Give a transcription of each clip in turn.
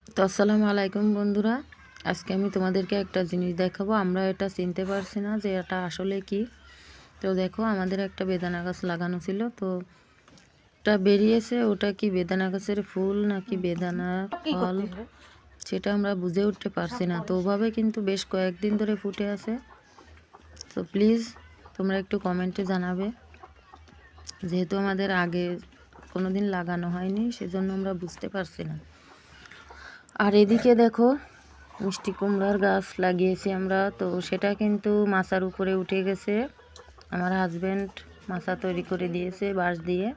তো আসসালামু আলাইকুম বন্ধুরা, আজকে আমি তোমাদেরকে একটা জিনিস দেখাবো। আমরা এটা চিনতে পারছি না যে এটা আসলে কি। তো দেখো, আমাদের একটা বেদানা গাছ লাগানো ছিল, তো ওটা বেরিয়েছে। ওটা কি বেদানা গাছের ফুল নাকি বেদানা ফল সেটা আমরা বুঝে উঠতে পারছি না। তো ওভাবে কিন্তু বেশ কয়েকদিন ধরে ফুটে আছে। তো প্লিজ তোমরা একটু কমেন্টে জানাবে, যেহেতু আমাদের আগে কোনো দিন লাগানো হয়নি, সেজন্য আমরা বুঝতে পারছি না। আর এদিকে দেখো, মিষ্টি কুমড়ার গাছ লাগিয়েছি আমরা, তো সেটা কিন্তু মাচার উপরে উঠে গেছে। আমার হাজব্যান্ড মাচা তৈরি করে দিয়েছে বাঁশ দিয়ে।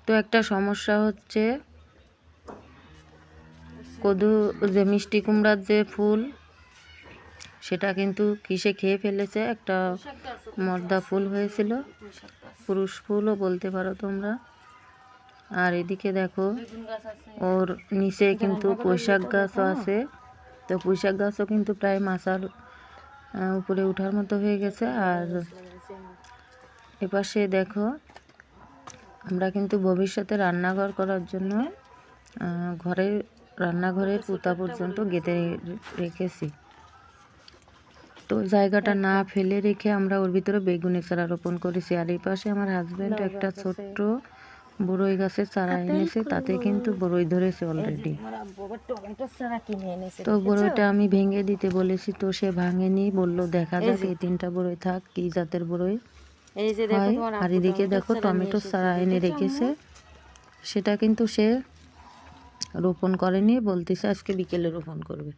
তো একটা সমস্যা হচ্ছে, কদু যে মিষ্টি কুমড়ার যে ফুল, সেটা কিন্তু কিসে খেয়ে ফেলেছে। একটা মর্দা ফুল হয়েছিল, পুরুষ ফুলও বলতে পারো তোমরা। আর এদিকে দেখো, ওর নিচে কিন্তু পুঁইশাক গাছও আছে। তো পুঁইশাক গাছও কিন্তু প্রায় মাচার উপরে ওঠার মতো হয়ে গেছে। আর এপাশে দেখো, আমরা কিন্তু ভবিষ্যতে রান্নাঘর করার জন্য রান্নাঘরের পুতা পর্যন্ত গেঁথে রেখেছি। তো জায়গাটা না ফেলে রেখে আমরা ওর ভিতরে বেগুনের চারা রোপণ করেছি। আর এই পাশে আমার হাজব্যান্ড একটা ছোট্ট বড়ই গাছের চারা এনেছে, তাতে কিন্তু বড়ই ধরেছে অলরেডি। তো বড়ইটা আমি ভেঙে দিতে বলেছি, তো সে ভাঙেনি, বললো দেখা যাক এই 3টা বড়ই থাক, কি জাতের বড়ই হয়। আর এদিকে দেখো, টমেটোর চারা এনে রেখেছে, সেটা কিন্তু সে রোপণ করেনি, বলতেছে আজকে বিকেলে রোপণ করবে।